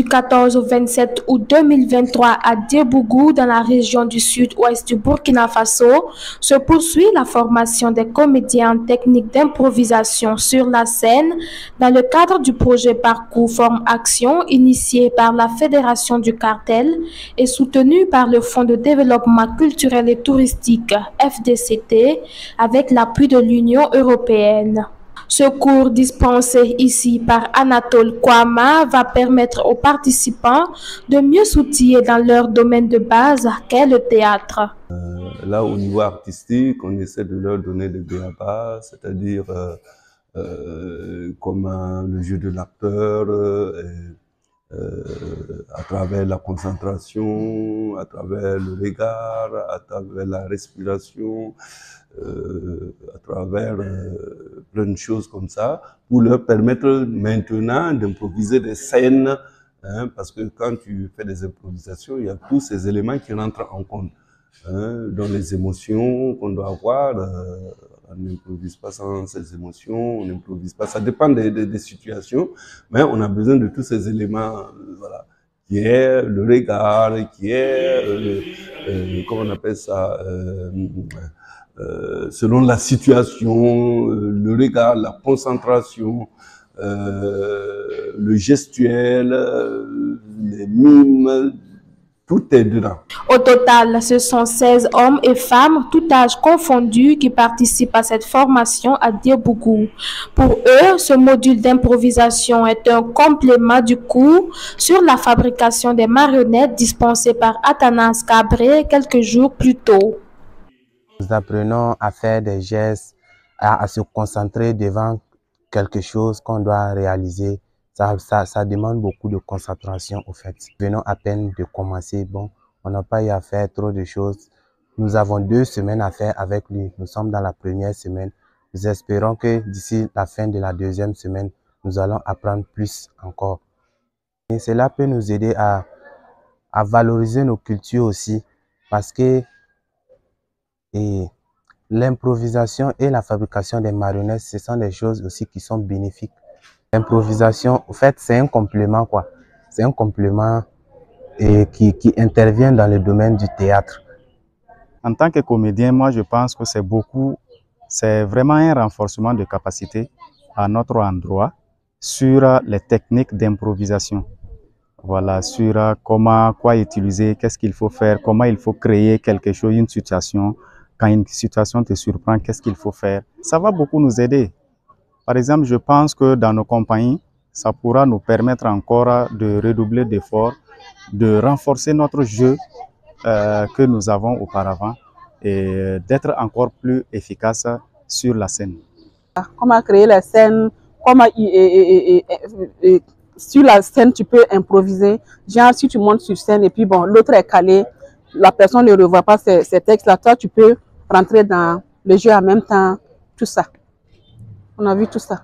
14 au 27 août 2023 à Diebougou, dans la région du sud-ouest du Burkina Faso, se poursuit la formation des comédiens en technique d'improvisation sur la scène dans le cadre du projet Parcours Forme Action initié par la Fédération du Cartel et soutenu par le Fonds de développement culturel et touristique FDCT avec l'appui de l'Union européenne. Ce cours dispensé ici par Anatole Kouama va permettre aux participants de mieux s'outiller dans leur domaine de base qu'est le théâtre. Là, au niveau artistique, on essaie de leur donner des b.a.-ba, c'est-à-dire comment le jeu de l'acteur, à travers la concentration, à travers le regard, à travers la respiration, à travers plein de choses comme ça, pour leur permettre maintenant d'improviser des scènes, hein, parce que quand tu fais des improvisations, il y a tous ces éléments qui rentrent en compte, hein, dans les émotions qu'on doit avoir. On n'improvise pas sans ces émotions, on n'improvise pas, ça dépend des situations, mais on a besoin de tous ces éléments, voilà, qui est le regard, qui est, comment on appelle ça, selon la situation, le regard, la concentration, le gestuel, les mimes, tout est dedans. Au total, ce sont 16 hommes et femmes, tout âge confondus, qui participent à cette formation à Diebougou. Pour eux, ce module d'improvisation est un complément du cours sur la fabrication des marionnettes dispensé par Athanas Cabré quelques jours plus tôt. Nous apprenons à faire des gestes, à se concentrer devant quelque chose qu'on doit réaliser. Ça demande beaucoup de concentration au fait. Nous venons à peine de commencer. Bon, on n'a pas eu à faire trop de choses. Nous avons 2 semaines à faire avec lui. Nous sommes dans la première semaine. Nous espérons que d'ici la fin de la 2e semaine, nous allons apprendre plus encore. Et cela peut nous aider à valoriser nos cultures aussi, parce que l'improvisation et la fabrication des marionnettes, ce sont des choses aussi qui sont bénéfiques. L'improvisation, en fait, c'est un complément, quoi. C'est un complément qui intervient dans le domaine du théâtre. En tant que comédien, moi, je pense que c'est vraiment un renforcement de capacité à notre endroit sur les techniques d'improvisation. Voilà, sur quoi utiliser, qu'est-ce qu'il faut faire, comment il faut créer quelque chose, une situation. Quand une situation te surprend, qu'est-ce qu'il faut faire? Ça va beaucoup nous aider. Par exemple, je pense que dans nos compagnies, ça pourra nous permettre encore de redoubler d'efforts, de renforcer notre jeu que nous avons auparavant et d'être encore plus efficace sur la scène. Comment créer les scènes, comment sur la scène tu peux improviser. Genre si tu montes sur scène et puis bon, l'autre est calé, la personne ne revoit pas ces textes-là, toi tu peux rentrer dans le jeu en même temps, tout ça. On a vu tout ça.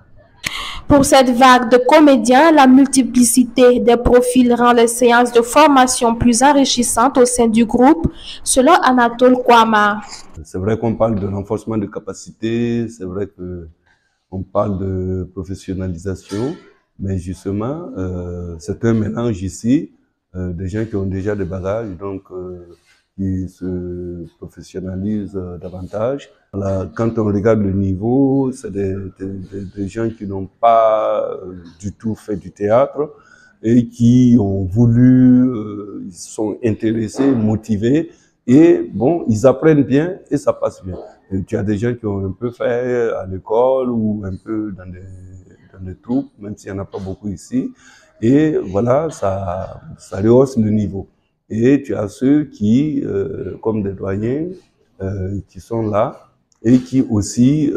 Pour cette vague de comédiens, la multiplicité des profils rend les séances de formation plus enrichissantes au sein du groupe, selon Anatole Kouama. C'est vrai qu'on parle de renforcement de capacité, c'est vrai qu'on parle de professionnalisation, mais justement, c'est un mélange ici, des gens qui ont déjà des bagages, donc qui se professionnalisent davantage. Voilà, quand on regarde le niveau, c'est des gens qui n'ont pas du tout fait du théâtre et qui ont voulu, ils sont intéressés, motivés et bon, ils apprennent bien et ça passe bien. Et tu as des gens qui ont un peu fait à l'école ou un peu dans des troupes, même s'il n'y en a pas beaucoup ici. Et voilà, ça rehausse le niveau. Et tu as ceux qui, comme des doyens, qui sont là et qui aussi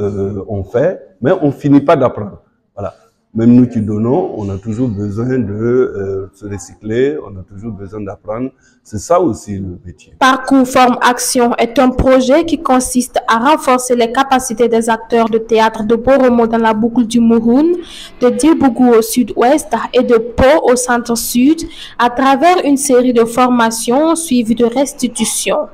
ont fait, mais on finit pas d'apprendre. Voilà. Même nous qui donnons, on a toujours besoin de se recycler, on a toujours besoin d'apprendre. C'est ça aussi le métier. Parcours Forme Action est un projet qui consiste à renforcer les capacités des acteurs de théâtre de Boromo dans la boucle du Mouroun, de Diebougou au sud-ouest et de Pau au centre-sud à travers une série de formations suivies de restitutions.